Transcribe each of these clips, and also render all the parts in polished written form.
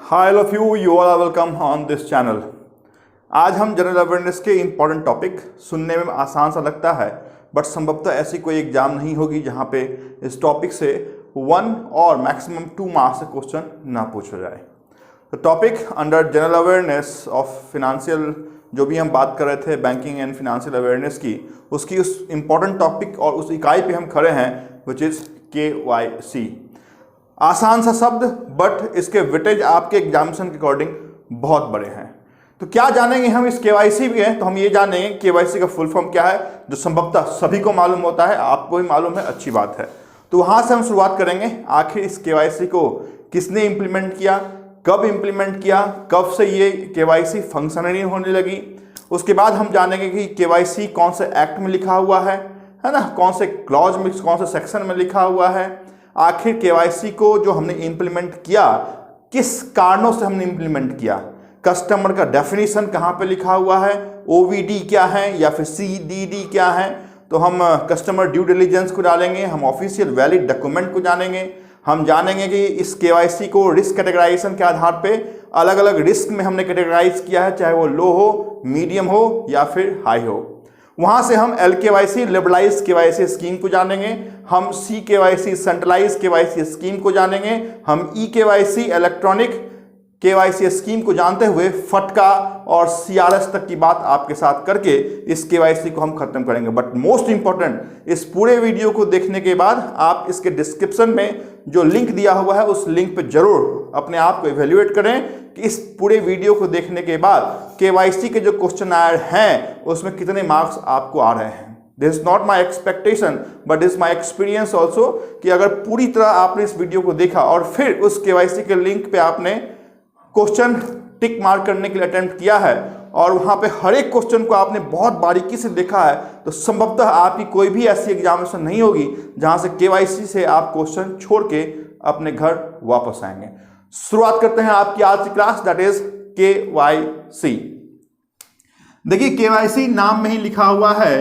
Hi all of you, you all are welcome on this channel। आज हम general awareness के important topic, सुनने में आसान सा लगता है बट संभवतः ऐसी कोई एग्जाम नहीं होगी जहाँ पे इस टॉपिक से 1 और मैक्सिमम 2 मार्क्स से क्वेश्चन ना पूछा जाए। तो topic under general awareness of financial, जो भी हम बात कर रहे थे बैंकिंग एंड फिनेंशियल अवेयरनेस की, उसकी उस इम्पॉर्टेंट टॉपिक और उस इकाई पे हम खड़े हैं विच इज़ KYC। आसान सा शब्द बट इसके वेटेज आपके एग्जामिनेशन के अकॉर्डिंग बहुत बड़े हैं। तो क्या जानेंगे हम इस KYC भी है, तो हम ये जानेंगे KYC का फुल फॉर्म क्या है, जो संभवतः सभी को मालूम होता है, आपको भी मालूम है, अच्छी बात है। तो वहाँ से हम शुरुआत करेंगे। आखिर इस KYC को किसने इम्प्लीमेंट किया, कब इम्प्लीमेंट किया, कब से ये KYC फंक्शनली होने लगी। उसके बाद हम जानेंगे कि KYC कौन से एक्ट में लिखा हुआ है ना, कौन से क्लॉज में, कौन से सेक्शन में लिखा हुआ है। आखिर KYC को जो हमने इम्प्लीमेंट किया, किस कारणों से हमने इम्प्लीमेंट किया, कस्टमर का डेफिनेशन कहाँ पे लिखा हुआ है, OVD क्या है या फिर CDD क्या है। तो हम कस्टमर ड्यू डिलीजेंस को डालेंगे, हम ऑफिशियल वैलिड डॉक्यूमेंट को जानेंगे, हम जानेंगे कि इस KYC को रिस्क कैटेगराइजेशन के आधार पे अलग अलग रिस्क में हमने कैटेगराइज किया है, चाहे वो लो हो, मीडियम हो या फिर हाई हो। वहाँ से हम LKYC लिबरलाइज KYC स्कीम को जानेंगे, हम CKYC सेंट्रलाइज KYC स्कीम को जानेंगे, हम EKYC इलेक्ट्रॉनिक KYC स्कीम को जानते हुए फटका और CRS तक की बात आपके साथ करके इस KYC को हम खत्म करेंगे। बट मोस्ट इंपॉर्टेंट, इस पूरे वीडियो को देखने के बाद आप इसके डिस्क्रिप्शन में जो लिंक दिया हुआ है उस लिंक पे जरूर अपने आप को इवेल्युएट करें कि इस पूरे वीडियो को देखने के बाद KYC के जो क्वेश्चन आए हैं उसमें कितने मार्क्स आपको आ रहे हैं। This is not my expectation but is my experience also, कि अगर पूरी तरह आपने इस वीडियो को देखा और फिर उस KYC के लिंक पे आपने क्वेश्चन टिक मार्क करने के लिए अटेम्प्ट किया है और वहाँ पे हर एक क्वेश्चन को आपने बहुत बारीकी से देखा है, तो संभवतः आपकी कोई भी ऐसी एग्जामिनेशन नहीं होगी जहाँ से KYC से आप क्वेश्चन छोड़ के अपने घर वापस आएंगे। शुरुआत करते हैं आपकी आज की क्लास, दैट इज KYC। देखिए KYC नाम में ही लिखा हुआ है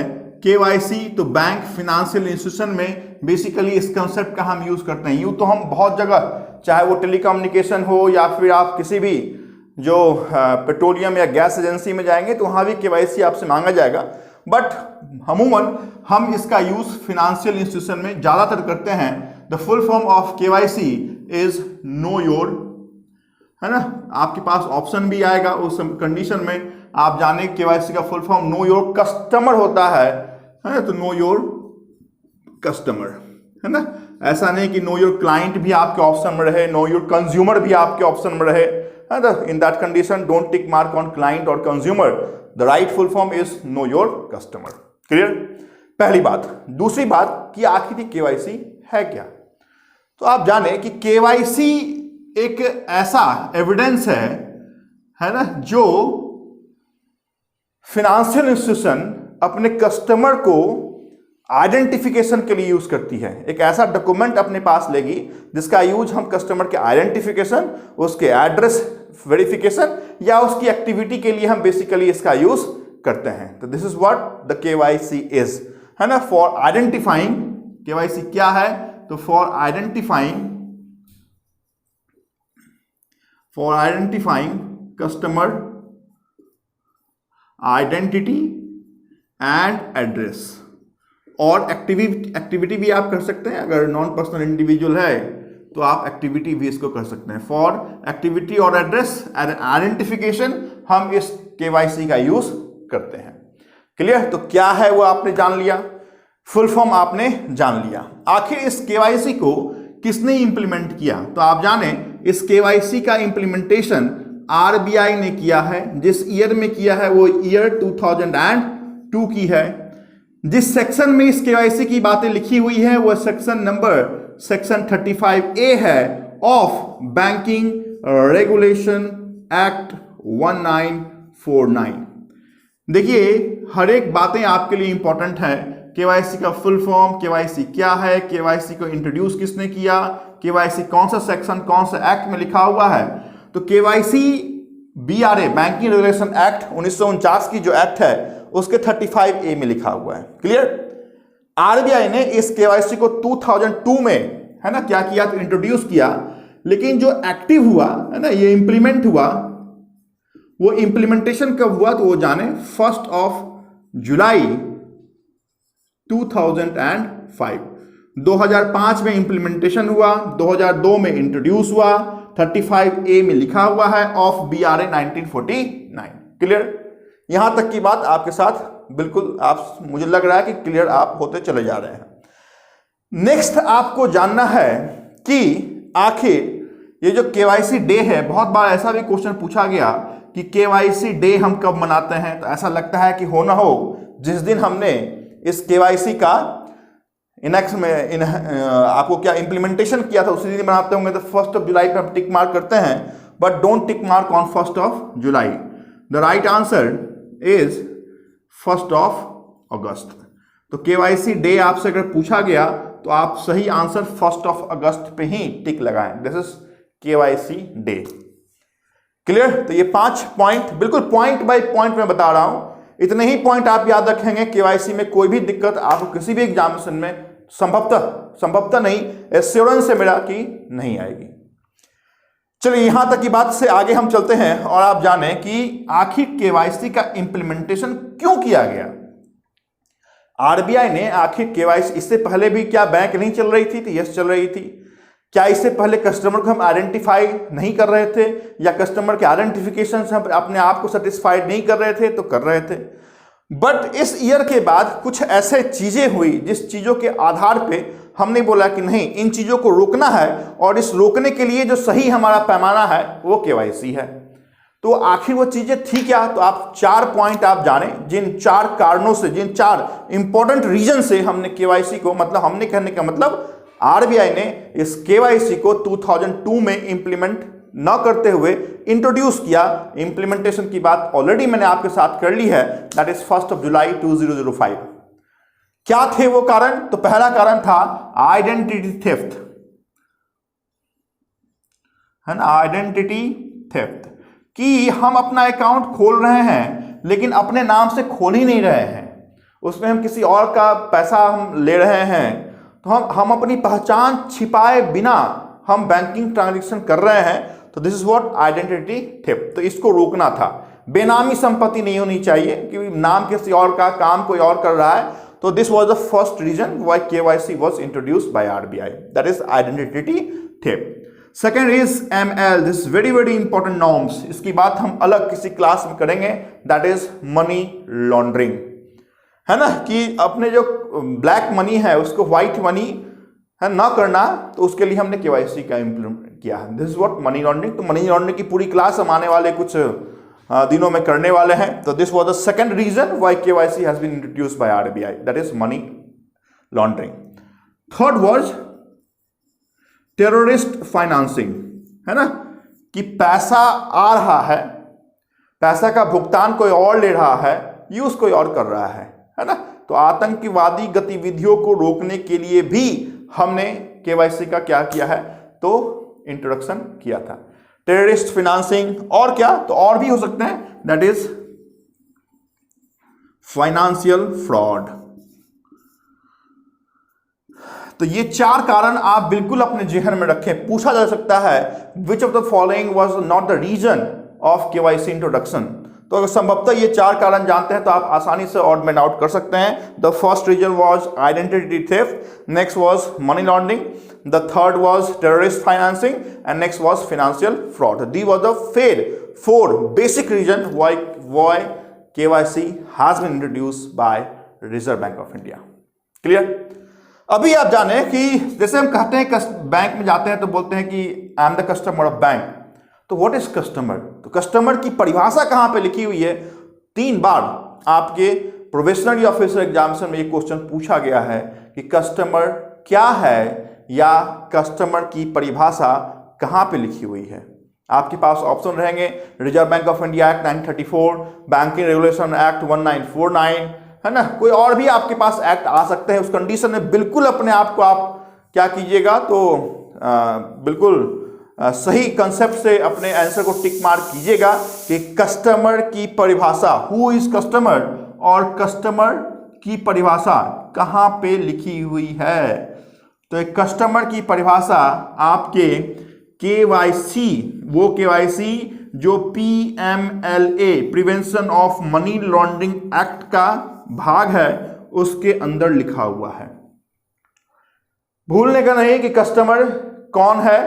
KYC, तो बैंक फाइनेंशियल इंस्टीट्यूशन में बेसिकली इस कंसेप्ट का हम यूज करते हैं। यूँ तो हम बहुत जगह, चाहे वो टेलीकम्युनिकेशन हो या फिर आप किसी भी जो पेट्रोलियम या गैस एजेंसी में जाएंगे तो वहाँ भी KYC आपसे मांगा जाएगा, बट अमूमन हम इसका यूज फाइनेंशियल इंस्टीट्यूशन में ज़्यादातर करते हैं। The full form of KYC is know your, है ना। आपके पास ऑप्शन भी आएगा, उस कंडीशन में आप जाने KYC का full form no your customer होता है ना, तो नो योर कस्टमर, है ना। ऐसा नहीं कि नो योर क्लाइंट भी आपके ऑप्शन में रहे, नो योर कंज्यूमर भी आपके ऑप्शन में रहे, है ना। In that condition don't tick mark on client और consumer, the right full form is know your customer. Clear, पहली बात। दूसरी बात कि आखिर KYC है क्या, तो आप जाने कि KYC एक ऐसा एविडेंस है ना, जो फाइनेंशियल इंस्टीट्यूशन अपने कस्टमर को आइडेंटिफिकेशन के लिए यूज करती है। एक ऐसा डॉक्यूमेंट अपने पास लेगी जिसका यूज हम कस्टमर के आइडेंटिफिकेशन, उसके एड्रेस वेरिफिकेशन या उसकी एक्टिविटी के लिए हम बेसिकली इसका यूज करते हैं। तो this is what the KYC is, है ना। फॉर आइडेंटिफाइंग, KYC क्या है, तो for identifying customer identity and address, और एक्टिविटी भी आप कर सकते हैं। अगर नॉन पर्सनल इंडिविजुअल है तो आप एक्टिविटी भी इसको कर सकते हैं। फॉर एक्टिविटी और एड्रेस एंड आइडेंटिफिकेशन हम इस KYC का यूज करते हैं। क्लियर, तो क्या है वो आपने जान लिया, फुल फॉर्म आपने जान लिया। आखिर इस KYC को किसने इंप्लीमेंट किया, तो आप जाने इस KYC का इंप्लीमेंटेशन RBI ने किया है। जिस ईयर में किया है वो ईयर 2002 की है। जिस सेक्शन में इस KYC की बातें लिखी हुई है वो सेक्शन 35A है ऑफ बैंकिंग रेगुलेशन एक्ट 1949। देखिए हर एक बातें आपके लिए इंपॉर्टेंट है। KYC का फुल फॉर्म, KYC क्या है, KYC को इंट्रोड्यूस किसने किया, KYC कौन सा सेक्शन, कौन सा एक्ट में लिखा हुआ है। तो KYC BRA banking regulation act 1949 की जो एक्ट है उसके 35A में लिखा हुआ है। क्लियर, RBI ने इस KYC को 2002 में, है ना, क्या किया, तो इंट्रोड्यूस किया। लेकिन जो एक्टिव हुआ है ना, ये इंप्लीमेंट हुआ, वो इंप्लीमेंटेशन कब हुआ तो वो जाने 1 जुलाई 2005। 2005 में इंप्लीमेंटेशन हुआ, 2002 में इंट्रोड्यूस हुआ, 35A में लिखा हुआ है ऑफ BRA 1949। क्लियर? यहां तक की बात आपके साथ बिल्कुल, आप मुझे लग रहा है कि क्लियर आप होते चले जा रहे हैं। नेक्स्ट आपको जानना है कि आखिर ये जो केवाईसी डे है, बहुत बार ऐसा भी क्वेश्चन पूछा गया कि केवाईसी डे हम कब मनाते हैं, तो ऐसा लगता है कि हो ना हो जिस दिन हमने इस केवाईसी का आपको क्या इंप्लीमेंटेशन किया था उसी दिन मनाते होंगे। तो 1 जुलाई पे हम टिक मार्क करते हैं, but don't tick mark on 1 July. The right answer is 1 अगस्त। तो केवाईसी डे आपसे अगर पूछा गया तो आप सही आंसर 1 अगस्त पे ही टिक लगाएं। This is KYC day. Clear? तो ये 5 पॉइंट बिल्कुल पॉइंट बाय पॉइंट में बता रहा हूं, इतने ही पॉइंट आप याद रखेंगे। केवाईसी में कोई भी दिक्कत आपको किसी भी एग्जामिनेशन में संभवतः नहीं, एश्योरेंस से मेरा कि नहीं आएगी। चलिए यहां तक की बात से आगे हम चलते हैं और आप जाने कि आखिर केवाईसी का इंप्लीमेंटेशन क्यों किया गया। आरबीआई ने आखिर केवाईसी, इससे पहले भी क्या बैंक नहीं चल रही थी? तो यस चल रही थी। क्या इससे पहले कस्टमर को हम आइडेंटिफाई नहीं कर रहे थे, या कस्टमर के आइडेंटिफिकेशन से हम अपने आप को सेटिस्फाइड नहीं कर रहे थे? तो कर रहे थे। बट इस ईयर के बाद कुछ ऐसे चीजें हुई जिस चीजों के आधार पे हमने बोला कि नहीं, इन चीजों को रोकना है, और इस रोकने के लिए जो सही हमारा पैमाना है वो केवाईसी है। तो आखिर वो चीजें थी क्या? तो आप 4 पॉइंट आप जाने, जिन 4 कारणों से, जिन 4 इंपॉर्टेंट रीजन से हमने केवाईसी को, मतलब हमने कहने का मतलब आरबीआई ने इस केवाईसी को 2002 में इंप्लीमेंट न करते हुए इंट्रोड्यूस किया। इंप्लीमेंटेशन की बात ऑलरेडी मैंने आपके साथ कर ली है, दैट इज 1 जुलाई 2005। क्या थे वो कारण? तो पहला कारण था आइडेंटिटी थेफ्ट, है ना, आइडेंटिटी थेफ्ट, कि हम अपना अकाउंट खोल रहे हैं लेकिन अपने नाम से खोल ही नहीं रहे हैं, उसमें हम किसी और का पैसा हम ले रहे हैं, तो हम अपनी पहचान छिपाए बिना हम बैंकिंग ट्रांजैक्शन कर रहे हैं। तो this is what identity theft. तो इसको रोकना था। बेनामी संपत्ति नहीं होनी चाहिए कि नाम किसी और का, काम कोई और कर रहा है। तो this was the first reason why KYC was introduced by RBI, that is identity theft. Second is ML, this very very important norms, इसकी बात हम अलग किसी क्लास में करेंगे, दैट इज मनी लॉन्ड्रिंग, है ना, कि अपने जो ब्लैक मनी है उसको व्हाइट मनी है ना करना, तो उसके लिए हमने केवाईसी का इंप्लीमेंट किया है। This is what money laundering. तो मनी लॉन्ड्रिंग की पूरी क्लास हम आने वाले कुछ दिनों में करने वाले हैं। तो this was the second reason why KYC has been introduced by RBI, that is money laundering. Third was terrorist financing, है ना, कि पैसा आ रहा है, पैसा का भुगतान कोई और ले रहा है, यूज कोई और कर रहा है ना। तो आतंकवादी गतिविधियों को रोकने के लिए भी हमने केवाईसी का क्या किया है, तो इंट्रोडक्शन किया था। टेररिस्ट फाइनेंसिंग और क्या, तो और भी हो सकते हैं, दैट इज फाइनेंशियल फ्रॉड। तो ये 4 कारण आप बिल्कुल अपने जेहन में रखें। पूछा जा सकता है which of the following was not the reason of KYC introduction. तो अगर संभवतः ये 4 कारण जानते हैं तो आप आसानी से ऑड मैन आउट कर सकते हैं। The first reason was identity theft, next was money laundering, the third was terrorist financing, and next was financial fraud. The was the 4 basic reason why KYC has been introduced by Reserve Bank of India. Clear? अभी आप जाने कि जैसे हम कहते हैं bank में जाते हैं तो बोलते हैं कि I am the customer of bank. तो व्हाट इज कस्टमर? तो कस्टमर की परिभाषा कहां पे लिखी हुई है? 3 बार आपके प्रोबेशनरी ऑफिसर एग्जामिनेशन में ये क्वेश्चन पूछा गया है कि कस्टमर क्या है, या कस्टमर की परिभाषा कहां पे लिखी हुई है। आपके पास ऑप्शन रहेंगे reserve Bank of India act 1934, banking regulation act 1949, है ना, कोई और भी आपके पास एक्ट आ सकते हैं। उस कंडीशन में बिल्कुल अपने आप को आप क्या कीजिएगा, तो बिल्कुल सही कंसेप्ट से अपने आंसर को टिक मार्क कीजिएगा कि कस्टमर की परिभाषा, हु इज कस्टमर, और कस्टमर की परिभाषा कहां पे लिखी हुई है। तो एक कस्टमर की परिभाषा आपके केवाईसी, वो केवाईसी जो PMLA prevention of money laundering act का भाग है उसके अंदर लिखा हुआ है। भूलने का नहीं कि कस्टमर कौन है,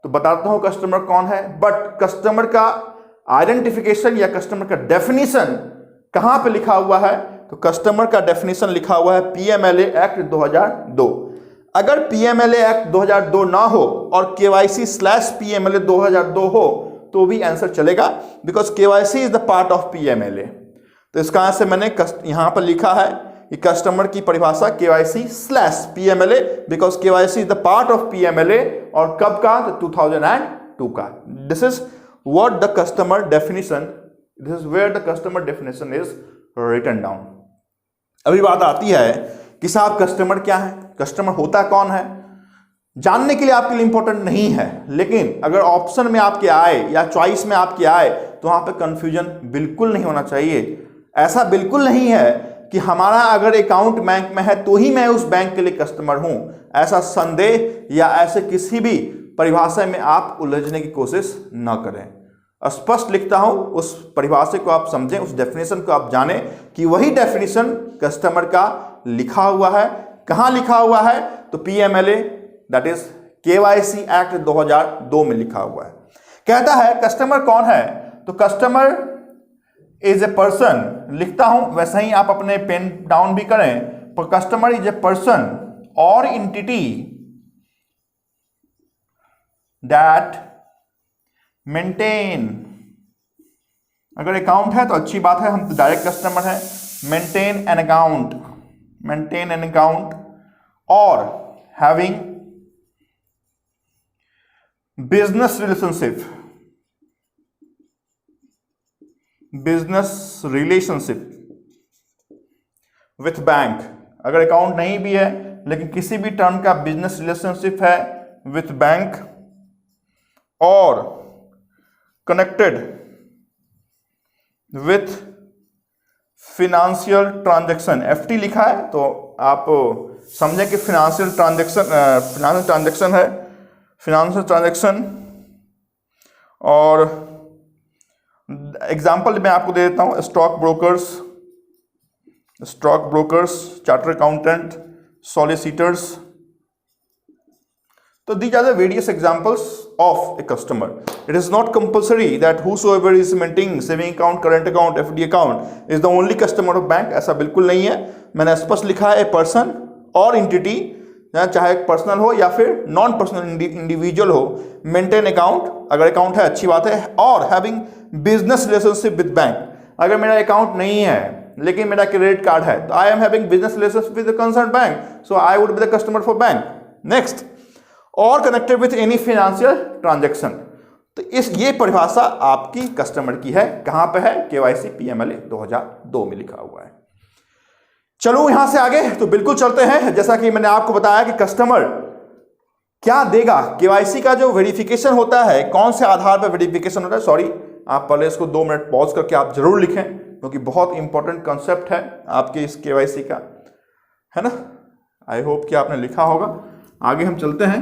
तो बताता हूं कस्टमर कौन है, बट कस्टमर का आइडेंटिफिकेशन या कस्टमर का डेफिनेशन कहां पे लिखा हुआ है, तो कस्टमर का डेफिनेशन लिखा हुआ है PMLA एक्ट 2002। अगर PMLA एक्ट 2002 ना हो और KYC/PMLA 2002 हो तो भी आंसर चलेगा, because KYC is the part of PMLA। तो इसका आंसर मैंने यहां पर लिखा है कि कस्टमर की परिभाषा KYC/PMLA, because KYC is the part of PMLA, और कब का, तो 2002 का। This is what the customer definition, this is where the customer definition is written down. अभी बात आती है कि साहब कस्टमर क्या है, कस्टमर होता कौन है, जानने के लिए आपके लिए इंपॉर्टेंट नहीं है, लेकिन अगर ऑप्शन में आपके आए या चॉइस में आपके आए तो वहां पे कंफ्यूजन बिल्कुल नहीं होना चाहिए। ऐसा बिल्कुल नहीं है कि हमारा अगर अकाउंट बैंक में है तो ही मैं उस बैंक के लिए कस्टमर हूं, ऐसा संदेह या ऐसे किसी भी परिभाषा में आप उलझने की कोशिश न करें। स्पष्ट लिखता हूं, उस परिभाषा को आप समझें, उस डेफिनेशन को आप जानें कि वही डेफिनेशन कस्टमर का लिखा हुआ है। कहां लिखा हुआ है, तो PMLA that is KYC act 2002 में लिखा हुआ है। कहता है कस्टमर कौन है, तो कस्टमर इज ए पर्सन, लिखता हूं वैसे ही आप अपने पेन डाउन भी करें, पर कस्टमर इज ए पर्सन और एंटिटी दैट मेंटेन, अगर अकाउंट है तो अच्छी बात है, हम तो डायरेक्ट कस्टमर है, मेंटेन एन अकाउंट और having business relationship with bank. अगर अकाउंट नहीं भी है लेकिन किसी भी टर्म का बिजनेस रिलेशनशिप है विथ बैंक, और connected with financial transaction, FT लिखा है तो आप समझें कि फिनेंशियल ट्रांजैक्शन है, फिनेंशियल ट्रांजैक्शन। और एग्जांपल मैं आपको दे देता हूं, stock brokers, charter accountant, solicitors. So these are the various examples of a customer. It is not compulsory that whosoever is maintaining saving account, current account, FD account is the only customer of bank. ऐसा बिल्कुल नहीं है। मैंने स्पष्ट लिखा है person और entity, चाहे पर्सनल हो या फिर नॉन पर्सनल इंडिविजुअल हो, मेंटेन अकाउंट, अगर अकाउंट है अच्छी बात है, और having business relationship with bank. अगर मेरा अकाउंट नहीं है लेकिन मेरा क्रेडिट कार्ड है तो I am having business relationship with the concern bank, so I would be the customer for bank. Next, और connected with any financial transaction. तो ये परिभाषा आपकी कस्टमर की है, कहां पे है, KYC PMLA 2002 में लिखा हुआ है। चलो यहां से आगे तो बिल्कुल चलते हैं। जैसा कि मैंने आपको बताया कि कस्टमर क्या देगा, KYC का जो वेरिफिकेशन होता है, कौन से आधार पर वेरिफिकेशन होता है, सॉरी आप पहले इसको 2 मिनट पॉज करके आप जरूर लिखें, क्योंकि बहुत इंपॉर्टेंट कंसेप्ट है आपके इस KYC का, है ना। आई होप कि आपने लिखा होगा। आगे हम चलते हैं।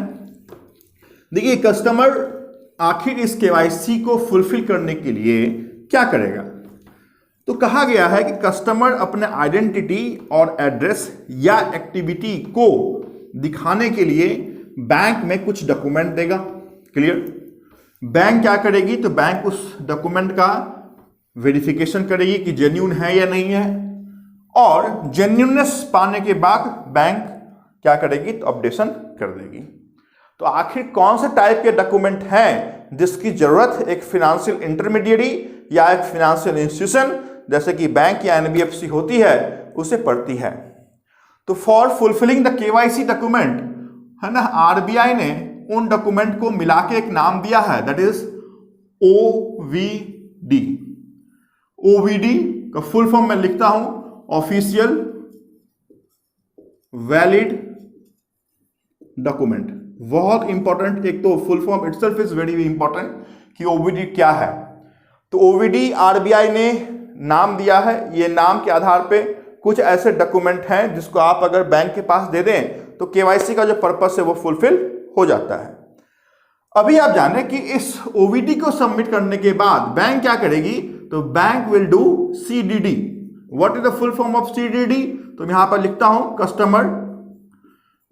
देखिए कस्टमर आखिर इस KYC को फुलफिल करने के लिए क्या करेगा, तो कहा गया है कि कस्टमर अपने आइडेंटिटी और एड्रेस या एक्टिविटी को दिखाने के लिए बैंक में कुछ डॉक्यूमेंट देगा। क्लियर। बैंक क्या करेगी, तो बैंक उस डॉक्यूमेंट का वेरिफिकेशन करेगी कि जेन्युइन है या नहीं है, और जेन्युइननेस पाने के बाद बैंक क्या करेगी, तो अपडेशन कर देगी। तो आखिर कौन से टाइप के डॉक्यूमेंट हैं जिसकी जरूरत एक फाइनेंशियल इंटरमीडिएरी या एक फाइनेंशियल इंस्टीट्यूशन जैसे कि बैंक या NBFC होती है उसे पड़ती है। तो for fulfilling the KYC document, है ना, RBI ने उन डॉक्यूमेंट को मिला के एक नाम दिया है, दैट इज OVD। OVD का फुल फॉर्म मैं लिखता हूं, ऑफिशियल वैलिड डॉक्यूमेंट। बहुत इंपॉर्टेंट, एक तो full form itself is very important कि OVD क्या है। तो OVD RBI ने नाम दिया है, ये नाम के आधार पे कुछ ऐसे डॉक्यूमेंट हैं जिसको आप अगर बैंक के पास दे दें तो KYC का जो पर्पस है वो फुलफिल हो जाता है। अभी आप जाने कि इस ओवीडी को सबमिट करने के बाद बैंक क्या करेगी, तो bank will do CDD. What is the full form of CDD? तो मैं यहां पर लिखता हूं कस्टमर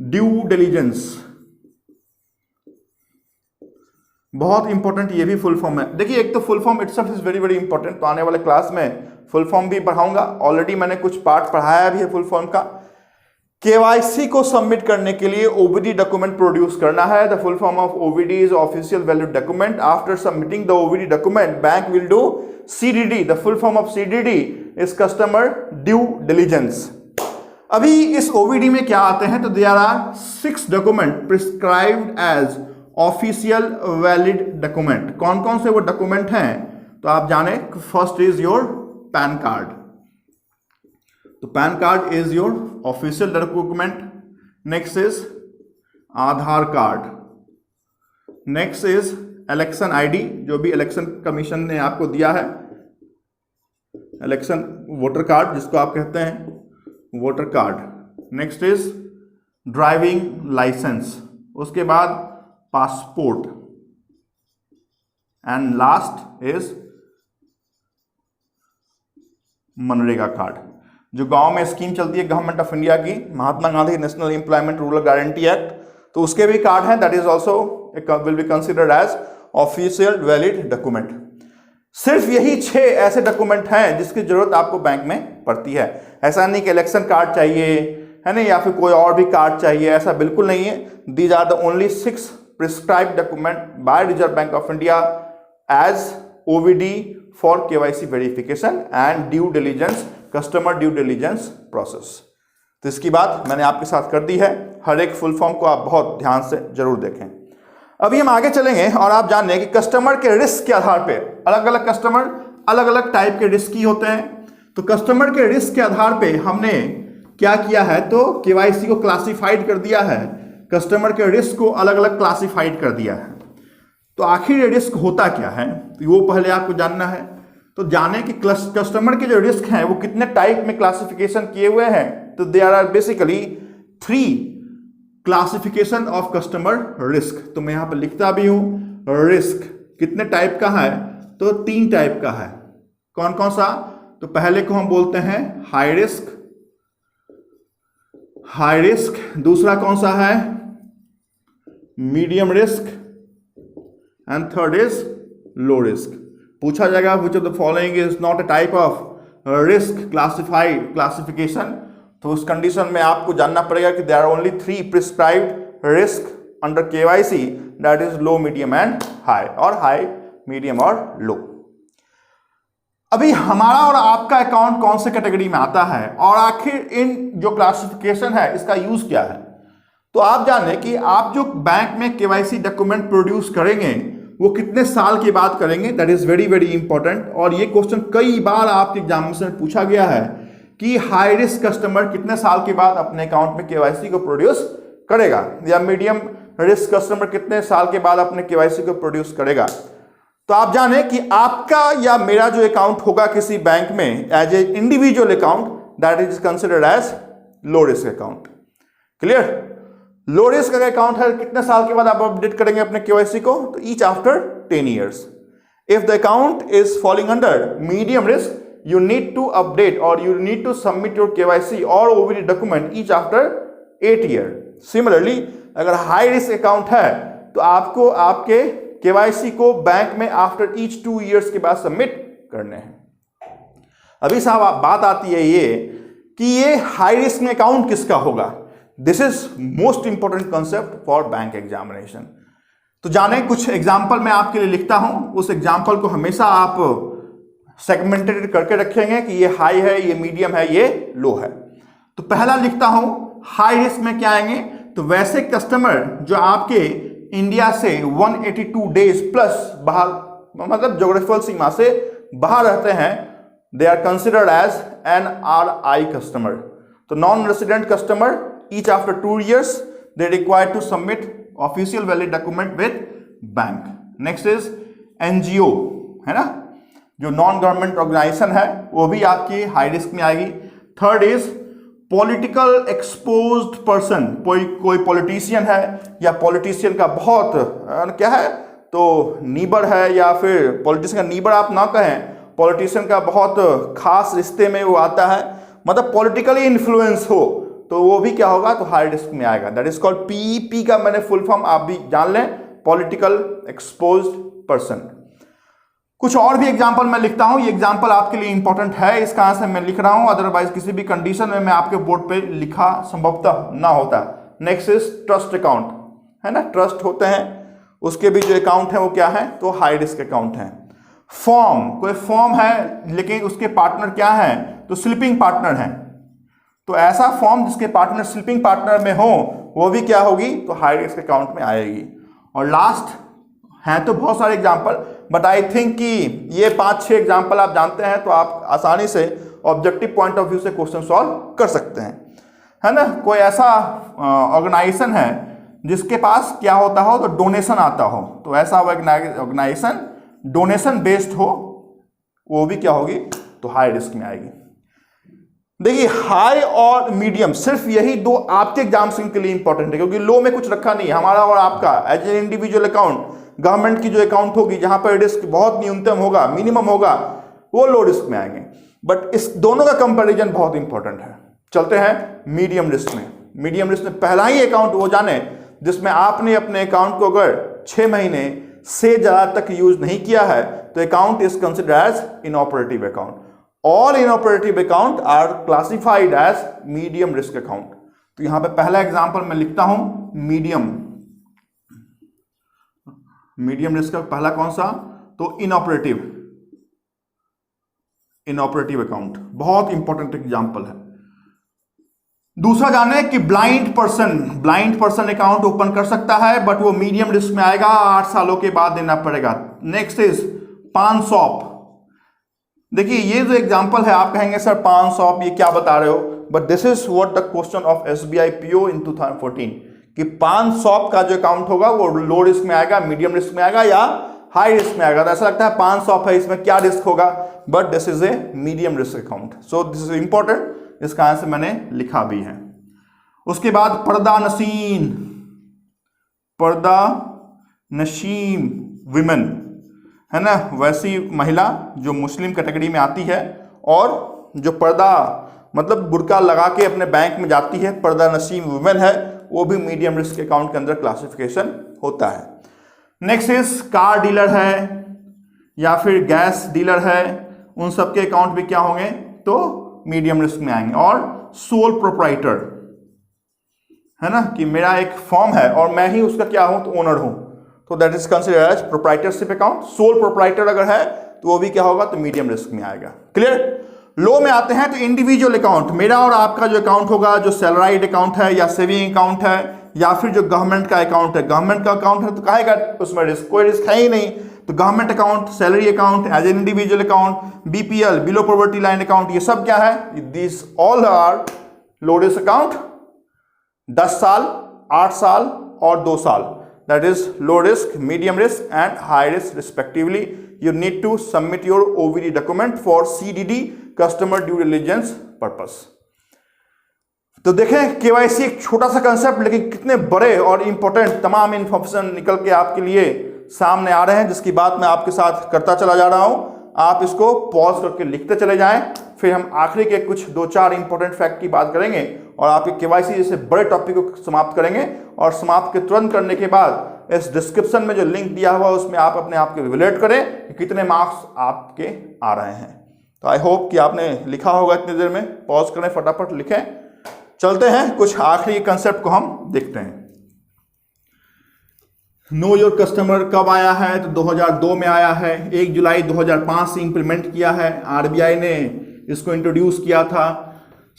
ड्यू डिलीजेंस। बहुत इंपॉर्टेंट ये भी फुल फॉर्म है। देखिए एक तो full form itself is very very important, तो आने वाले क्लास में फुल फॉर्म भी पढ़ाऊंगा। ऑलरेडी मैंने कुछ पार्ट पढ़ाया भी है फुल फॉर्म का। केवाईसी को सबमिट करने के लिए ओवीडी डॉक्यूमेंट प्रोड्यूस करना है। The full form of OVD is official valid document. After submitting the OVD document bank will do CDD. The full form of CDD is customer due diligence. अभी इस OVD में क्या आते हैं, तो there are 6 document prescribed as official valid document. कौन कौन से वो डॉक्यूमेंट हैं, तो आप जाने first is your PAN card. तो PAN card is your official document. Next is Aadhaar card. Next is election ID, जो भी इलेक्शन कमीशन ने आपको दिया है, इलेक्शन वोटर कार्ड जिसको आप कहते हैं voter card. Next is driving licence, उसके बाद passport, and last is MNREGA card. जो गांव में स्कीम चलती है गवर्नमेंट ऑफ इंडिया की, Mahatma Gandhi national employment rural guarantee act, तो उसके भी कार्ड हैं। That is also will be considered as official valid document. सिर्फ यही 6 ऐसे डॉक्यूमेंट हैं जिसकी जरूरत आपको बैंक में पड़ती है। ऐसा नहीं कि इलेक्शन कार्ड चाहिए है ना, या फिर कोई और भी कार्ड चाहिए, ऐसा बिल्कुल नहीं है। These are the only 6 prescribed document by Reserve Bank of India as OVD for KYC verification and due diligence, customer due diligence process. तो इसकी बात मैंने आपके साथ कर दी है। हर एक फुल फॉर्म को आप बहुत ध्यान से जरूर देखें। अभी हम आगे चलेंगे और आप जान लें कि कस्टमर के रिस्क के आधार पे अलग अलग कस्टमर अलग अलग टाइप के रिस्क की होते हैं। तो कस्टमर के रिस्क के आधार पे हमने क्या किया है, तो केवाईसी को क्लासिफाइड कर दिया है। कस्टमर के रिस्क को अलग अलग क्लासिफाइड कर दिया है। तो आखिर ये रिस्क होता क्या है, तो वो पहले आपको जानना है। तो जाने कि कस्टमर के जो रिस्क हैं वो कितने टाइप में क्लासिफिकेशन किए हुए हैं। तो there are basically 3 classification of customer risk. तो मैं यहां पर लिखता भी हूं रिस्क कितने टाइप का है, तो 3 टाइप का है। कौन कौन सा, तो पहले को हम बोलते हैं हाई रिस्क। High risk. दूसरा कौन सा है, medium risk, and third is low risk. पूछा जाएगा which of the following is not a type of risk classification, तो उस कंडीशन में आपको जानना पड़ेगा कि there are only 3 prescribed risk under KYC, that is low, medium and high, और हाई, मीडियम और लो। अभी हमारा और आपका अकाउंट कौन से कैटेगरी में आता है, और आखिर इन जो क्लासिफिकेशन है इसका यूज क्या है। तो आप जाने कि आप जो बैंक में केवाईसी डॉक्यूमेंट प्रोड्यूस करेंगे वो कितने साल के बाद करेंगे, that is very very important. और ये क्वेश्चन कई बार आपके एग्जामिनेशन में पूछा गया है कि हाई रिस्क कस्टमर कितने साल के बाद अपने अकाउंट में केवाईसी को प्रोड्यूस करेगा, या मीडियम रिस्क कस्टमर कितने साल के बाद अपने केवाईसी को प्रोड्यूस करेगा। तो आप जाने कि आपका या मेरा जो अकाउंट होगा किसी बैंक में as a individual account, that is considered as low risk account. Clear. Low risk का अकाउंट है, कितने साल के बाद आप अपडेट करेंगे अपने केवाईसी को, तो each after 10 years। If the account is falling under medium risk, you need to update or you need to submit your KYC or OVD document each after 8 years। Similarly, अगर high risk account है तो आपको आपके KYC को bank में after each 2 years के बाद submit करने हैं। अभी साहब बात आती है ये कि ये हाई रिस्क में अकाउंट किसका होगा। This is most important concept for bank examination. तो जाने कुछ एग्जाम्पल मैं आपके लिए लिखता हूं, उस एग्जाम्पल को हमेशा आप सेगमेंटेड करके रखेंगे कि ये हाई है, ये मीडियम है, ये लो है। तो पहला लिखता हूं हाई रिस्क में क्या आएंगे, तो वैसे कस्टमर जो आपके इंडिया से 182 डेज प्लस बाहर, मतलब ज्योग्राफिकल सीमा से बाहर रहते हैं, they are considered as NRI customer. तो non resident customer each after 2 years they require to submit official valid document with bank. Next is NGO, है ना, जो नॉन गवर्नमेंट ऑर्गेनाइजेशन है, वो भी आपकी हाई रिस्क में आएगी। Third is political exposed person, कोई पॉलिटिशियन है या पॉलिटिशियन का बहुत क्या है तो नीबर है, या फिर पॉलिटिशियन का नीबर आप ना कहें, पॉलिटिशियन का बहुत खास रिश्ते में वो आता है, मतलब पॉलिटिकली इन्फ्लुएंस हो, तो वो भी क्या होगा तो हाई रिस्क में आएगा। दैट इज कॉल्ड पीईपी का मैंने फुल फॉर्म आप भी जान लें, पॉलिटिकल एक्सपोज्ड पर्सन। कुछ और भी एग्जांपल मैं लिखता हूं, ये एग्जांपल आपके लिए इंपॉर्टेंट है, इसका आंसर मैं लिख रहा हूं, अदरवाइज किसी भी कंडीशन में मैं आपके बोर्ड पे लिखा संभवतः ना होता। नेक्स्ट इज ट्रस्ट अकाउंट, है ना, ट्रस्ट होते हैं, उसके भी जो अकाउंट है वो क्या है तो हाई रिस्क अकाउंट है। फॉर्म, कोई फॉर्म है लेकिन उसके पार्टनर क्या है तो स्लीपिंग पार्टनर है, तो ऐसा फॉर्म जिसके पार्टनर स्लीपिंग पार्टनर में हो वो भी क्या होगी तो हाई रिस्क अकाउंट में आएगी। और लास्ट हैं तो बहुत सारे एग्जाम्पल, बट आई थिंक कि ये 5-6 एग्जाम्पल आप जानते हैं तो आप आसानी से ऑब्जेक्टिव पॉइंट ऑफ व्यू से क्वेश्चन सॉल्व कर सकते हैं, है ना। कोई ऐसा ऑर्गेनाइजेशन है जिसके पास क्या होता हो तो डोनेशन आता हो, तो ऐसा ऑर्गेनाइजेशन डोनेशन बेस्ड हो वो भी क्या होगी तो हाई रिस्क में आएगी। देखिए हाई और मीडियम सिर्फ यही दो आपके एग्जाम्स के लिए इंपॉर्टेंट है, क्योंकि लो में कुछ रखा नहीं है हमारा और आपका। As a individual account, government की जो अकाउंट होगी जहां पर रिस्क बहुत न्यूनतम होगा, मिनिमम होगा, वो लो रिस्क में आएंगे, बट इस दोनों का कंपैरिजन बहुत इंपॉर्टेंट है। चलते हैं मीडियम रिस्क में। मीडियम रिस्क में पहला ही अकाउंट वो जाने जिसमें आपने अपने अकाउंट को अगर 6 महीने से ज्यादा तक यूज नहीं किया है तो account is considered as inoperative account. All inoperative account are classified as medium risk account. तो यहां पे पहला एग्जांपल मैं लिखता हूं मीडियम रिस्क का पहला कौन सा तो इनऑपरेटिव अकाउंट, बहुत इंपॉर्टेंट एग्जांपल है। दूसरा जाने कि ब्लाइंड पर्सन अकाउंट ओपन कर सकता है, बट वो मीडियम रिस्क में आएगा, 8 सालों के बाद देना पड़ेगा। नेक्स्ट इज पान शॉप। देखिए ये जो एग्जांपल है आप कहेंगे सर पान शॉप ये क्या बता रहे हो, but this is what the question of SBI PO इन 2014 कि पान शॉप का जो अकाउंट होगा वो लो रिस्क में आएगा, मीडियम रिस्क में आएगा या हाई रिस्क में आएगा। तो ऐसा लगता है पान शॉप है इसमें क्या रिस्क होगा, but this is a medium risk account, so this is important, इसका आंसर मैंने लिखा भी है। उसके बाद पर्दा नशीम विमेन, है ना, वैसी महिला जो मुस्लिम कैटेगरी में आती है और जो पर्दा मतलब बुर्का लगा के अपने बैंक में जाती है, पर्दा नशीम वुमेन है, वो भी मीडियम रिस्क अकाउंट के अंदर क्लासिफिकेशन होता है। नेक्स्ट इज कार डीलर है या फिर गैस डीलर है, उन सब के अकाउंट भी क्या होंगे तो मीडियम रिस्क में आएंगे। और सोल प्रोप्राइटर, है ना, कि मेरा एक फॉर्म है और मैं ही उसका क्या हूं तो ओनर हूं, तो that is considered as proprietorship account. Sole proprietor अगर है तो वो भी क्या होगा तो मीडियम रिस्क में आएगा। क्लियर। लो में आते हैं तो इंडिविजुअल अकाउंट, मेरा और आपका जो अकाउंट होगा, जो सैलराइड अकाउंट है या सेविंग अकाउंट है या फिर जो गवर्नमेंट का अकाउंट है, गवर्नमेंट का अकाउंट है तो कहेगा उसमें रिस्क, कोई रिस्क है ही नहीं, तो government account, salary account, as an individual account, BPL below poverty line account, ये सब क्या है, this all are low risk account. 10 साल, 8 साल और 2 साल, that is low risk, medium risk and high risk respectively. You need to submit your OVD document for CDD, customer due diligence purpose. तो देखें KYC एक छोटा सा कंसेप्ट लेकिन कितने बड़े और इंपॉर्टेंट तमाम इंफॉर्मेशन निकल के आपके लिए सामने आ रहे हैं, जिसकी बात मैं आपके साथ करता चला जा रहा हूं। आप इसको पॉज करके लिखते चले जाएं, फिर हम आखिरी के कुछ 2-4 इंपॉर्टेंट फैक्ट की बात करेंगे और आपके KYC जैसे बड़े टॉपिक को समाप्त करेंगे। और समाप्त के तुरंत करने के बाद इस डिस्क्रिप्शन में जो लिंक दिया हुआ है उसमें आप अपने आप को इवैल्यूएट करें कि कितने मार्क्स आपके आ रहे हैं। तो आई होप कि आपने लिखा होगा इतनी देर में। पॉज करें, फटाफट लिखें। चलते हैं कुछ आखिरी कंसेप्ट को हम देखते हैं। नो योर कस्टमर कब आया है तो 2002 में आया है, 1 जुलाई 2005 से इंप्लीमेंट किया है। RBI ने इसको इंट्रोड्यूस किया था।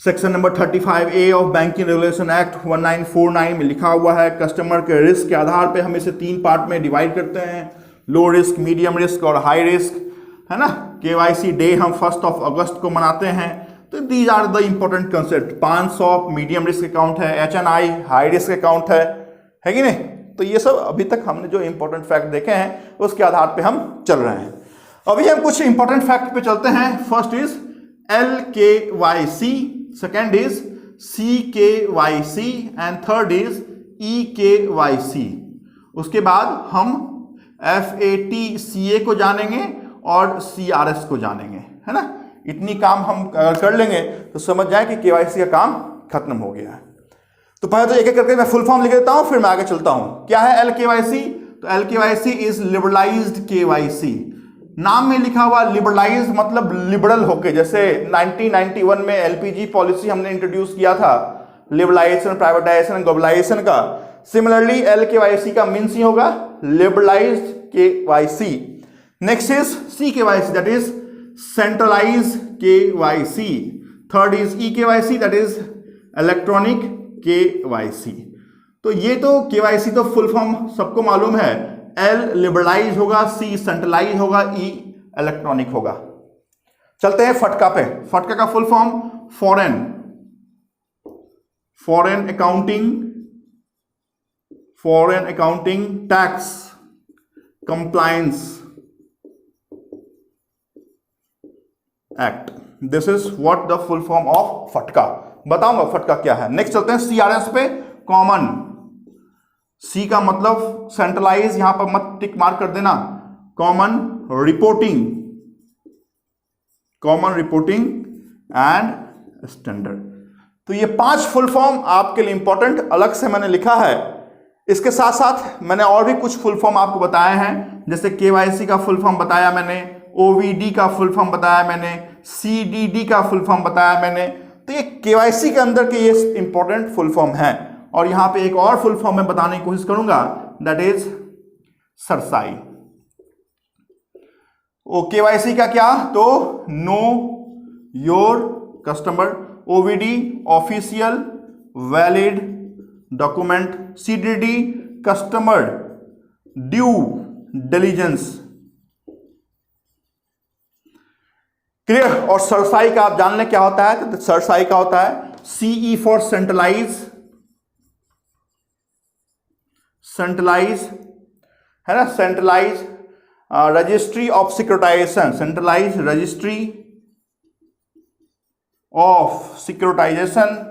Section number 35A of banking regulation act 1949 में लिखा हुआ है कस्टमर के रिस्क के आधार पे हम इसे 3 पार्ट में डिवाइड करते हैं, लो रिस्क, मीडियम रिस्क और हाई रिस्क, है ना। KYC डे हम 1 अगस्त को मनाते हैं। तो these are the important concept. 500 medium risk account है, HNI हाई रिस्क अकाउंट है कि नहीं। तो ये सब अभी तक हमने जो इंपॉर्टेंट फैक्ट देखे हैं उसके आधार पे हम चल रहे हैं। अभी हम कुछ इंपॉर्टेंट फैक्ट पे चलते हैं। First is LKYC, second is CKYC and third is EKYC। उसके बाद हम FATCA को जानेंगे और CRS को जानेंगे, है ना। इतनी काम हम कर लेंगे तो समझ जाए कि KYC का काम खत्म हो गया है। तो पहले तो एक एक करके मैं फुल फॉर्म लिख देता हूं, फिर मैं आगे चलता हूं। क्या है LKYC? तो LKYC इज लिबरलाइज्ड KYC। नाम में लिखा हुआ लिबरलाइज मतलब लिबरल होके, जैसे 1991 में LPG पॉलिसी हमने इंट्रोड्यूस किया था, लिबरलाइजेशन, प्राइवेटाइजेशन, ग्लोबलाइजेशन का। सिमिलरली LKYC का मीन्स ही होगा liberalised KYC। Next is CKYC, that is centralise KYC। Third is EKYC, that is electronic KYC। तो ये तो KYC तो फुल फॉर्म सबको मालूम है। L लिबरलाइज होगा, C सेंट्रलाइज होगा, E इलेक्ट्रॉनिक होगा। चलते हैं फटका पे। फटका का full form foreign accounting tax compliance act. This is what the full form of फटका। बताऊंगा फटका क्या है। नेक्स्ट चलते हैं CRS पे। कॉमन, C का मतलब सेंट्रलाइज, यहां पर मत टिक मार्क कर देना। Common reporting and standard. तो ये 5 फुल फॉर्म आपके लिए इंपॉर्टेंट अलग से मैंने लिखा है। इसके साथ साथ मैंने और भी कुछ फुल फॉर्म आपको बताए हैं, जैसे KYC का फुल फॉर्म बताया मैंने, OVD का फुल फॉर्म बताया मैंने, CDD का फुल फॉर्म बताया मैंने। तो ये KYC के अंदर के ये इंपॉर्टेंट फुल फॉर्म है। और यहां पे एक और फुल फॉर्म में बताने की कोशिश करूंगा, दैट इज सरसाई। KYC का क्या? तो no your customer, OVD official valid document, CDD customer due diligence. Clear? और सरसाई का आप जान लें क्या होता है। तो सरसाई का होता है CE फॉर सेंट्रलाइज है ना, centralise registry of securitisation, centralise registry of securitisation,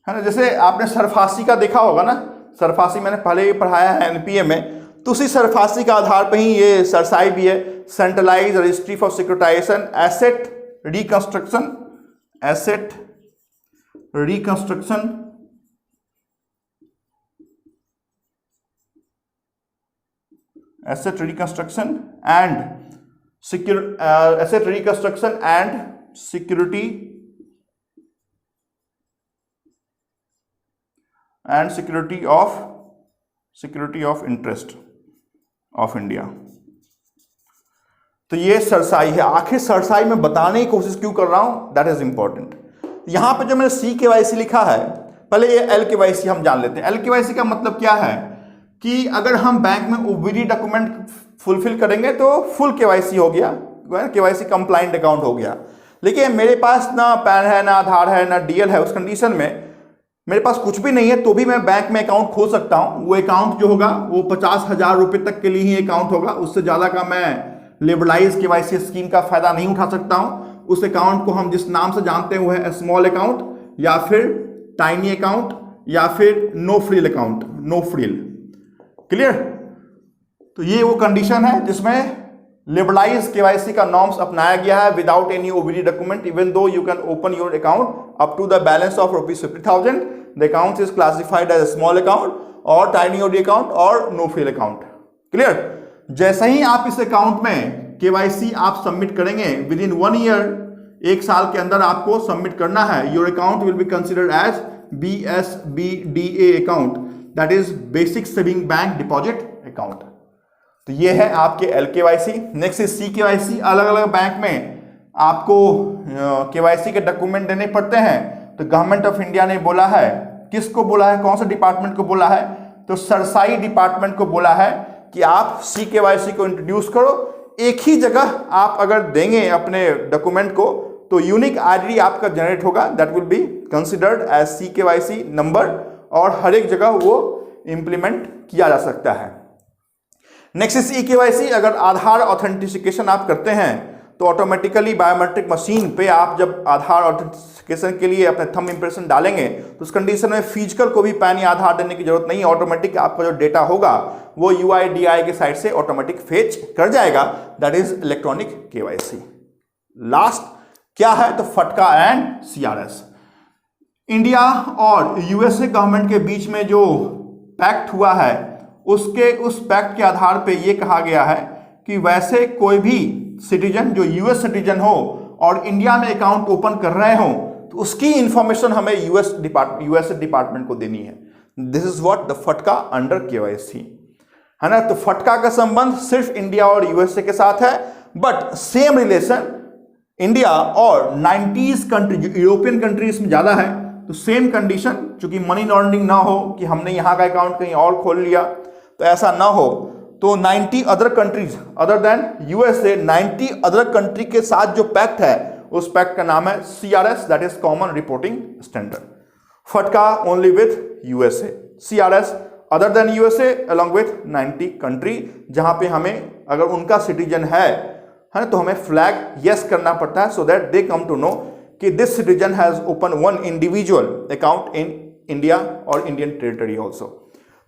है ना। जैसे आपने सरफासी का देखा होगा ना, सरफासी मैंने पहले ही पढ़ाया है NPA में, तो उसी सरफासी का आधार पे ही ये सरसाई भी है, centralise registry for securitisation, asset reconstruction and security of interest of India. तो ये सरसाई है। आखिर सरसाई में बताने की कोशिश क्यों कर रहा हूं, दैट इज इंपॉर्टेंट। यहां पे जो मैंने CKYC लिखा है, पहले ये LKYC हम जान लेते हैं। LKYC का मतलब क्या है कि अगर हम बैंक में OBD डॉक्यूमेंट फुलफिल करेंगे तो फुल KYC हो गया, KYC कंप्लाइंट अकाउंट हो गया। लेकिन मेरे पास ना पैन है, ना आधार है, ना DL है, उस कंडीशन में मेरे पास कुछ भी नहीं है तो भी मैं बैंक में अकाउंट खोल सकता हूं। वो अकाउंट जो होगा वो 50,000 रुपए तक के लिए ही अकाउंट होगा, उससे ज्यादा का मैं लिबरलाइज KYC स्कीम का फायदा नहीं उठा सकता हूं। उस अकाउंट को हम जिस नाम से जानते हैं वो है स्मॉल अकाउंट या फिर टाइनी अकाउंट या फिर no frill account, no frill. Clear? तो ये वो कंडीशन है जिसमें लिबरलाइज KYC का नॉर्म्स अपनाया गया है without any OBD document, even though you can open your account up to the balance of ₹50,000, the account is classified as small account और टाइनी OD अकाउंट और नो फ्रिल अकाउंट। क्लियर? जैसे ही आप इस account में KYC आप submit करेंगे with in 1 year, 1 साल के अंदर आपको सबमिट करना है, your account will be considered as BSBDA account, that is basic saving bank deposit account. तो ये है आपके LKYC। Next is CKYC। अलग अलग बैंक में आपको KYC के डॉक्यूमेंट देने पड़ते हैं। तो गवर्नमेंट ऑफ इंडिया ने बोला है, किसको बोला है, कौन सा डिपार्टमेंट को बोला है, तो सरसाई डिपार्टमेंट को बोला है कि आप CKYC को इंट्रोड्यूस करो। एक ही जगह आप अगर देंगे अपने डॉक्यूमेंट को तो यूनिक ID आपका जनरेट होगा, that will be considered as CKYC number, और हर एक जगह वो इंप्लीमेंट किया जा सकता है। Next is EKYC। अगर आधार ऑथेंटिकेशन आप करते हैं तो ऑटोमेटिकली बायोमेट्रिक मशीन पे आप जब आधार ऑथेंटिकेशन के लिए अपने थंब इंप्रेशन डालेंगे तो उस कंडीशन में फिजिकल को भी पैन या आधार देने की जरूरत नहीं है। ऑटोमेटिक आपका जो डेटा होगा वो UIDAI के साइड से ऑटोमेटिक फेच कर जाएगा, that is electronic KYC। Last क्या है तो फटका एंड CRS। इंडिया और USA गवर्नमेंट के बीच में जो पैक्ट हुआ है उस पैक्ट के आधार पे ये कहा गया है कि वैसे कोई भी सिटीजन जो US सिटीजन हो और इंडिया में अकाउंट ओपन कर रहे हो तो उसकी इंफॉर्मेशन हमें US डिपार्टमेंट को देनी है। दिस इज व्हाट द फटका अंडर KYC, है ना। तो फटका का संबंध सिर्फ इंडिया और USA के साथ है, बट सेम रिलेशन इंडिया और 90s कंट्री, यूरोपियन कंट्रीज में ज्यादा है। तो सेम कंडीशन, चूंकि मनी लॉन्ड्रिंग ना हो कि हमने यहां का अकाउंट कहीं और खोल लिया, तो ऐसा ना हो। तो 90 other countries other than USA, 90 other country के साथ जो पैक्ट है उस पैक्ट का नाम है CRS, that is common reporting standard. FATCA only with USA, CRS other than USA along with 90 country, जहां पे हमें अगर उनका सिटीजन है ना तो हमें फ्लैग यस करना पड़ता है, so that they come to know कि this citizen has open one individual account in India और इंडियन टेरिटरी ऑल्सो।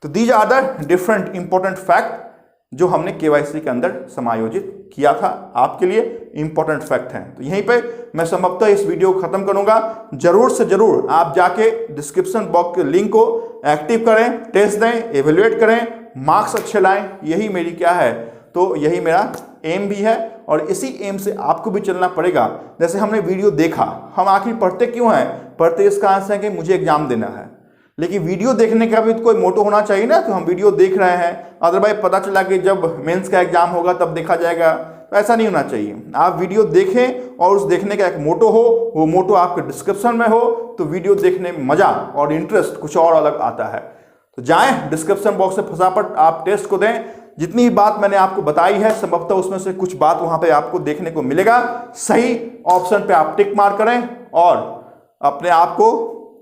तो these are the different important fact जो हमने KYC के अंदर समायोजित किया था, आपके लिए इंपॉर्टेंट फैक्ट हैं। तो यहीं पे मैं संभवतः इस वीडियो को खत्म करूंगा। जरूर से जरूर आप जाके डिस्क्रिप्शन बॉक्स के लिंक को एक्टिव करें, टेस्ट दें, एवेल्युएट करें, मार्क्स अच्छे लाएं, यही मेरी क्या है तो यही मेरा एम भी है और इसी एम से आपको भी चलना पड़ेगा। जैसे हमने वीडियो देखा, हम आखिर पढ़ते क्यों हैं? पढ़ते इसका आंसर है कि मुझे एग्जाम देना है, लेकिन वीडियो देखने का भी तो कोई मोटो होना चाहिए ना। तो हम वीडियो देख रहे हैं, अदरवाइज पता चला कि जब मेंस का एग्जाम होगा तब देखा जाएगा, तो ऐसा नहीं होना चाहिए। आप वीडियो देखें और उस देखने का एक मोटो हो, वो मोटो आपके डिस्क्रिप्शन में हो, तो वीडियो देखने में मजा और इंटरेस्ट कुछ और अलग आता है। तो जाएं डिस्क्रिप्शन बॉक्स से फटाफट आप टेस्ट को दें। जितनी भी बात मैंने आपको बताई है संभवतः उसमें से कुछ बात वहां पे आपको देखने को मिलेगा। सही ऑप्शन पे आप टिक मार करें और अपने आप को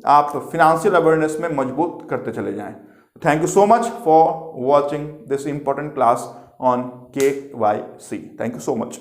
आप फिनेंशियल अवेयरनेस में मजबूत करते चले जाएं। Thank you so much for watching this important class on KYC। Thank you so much.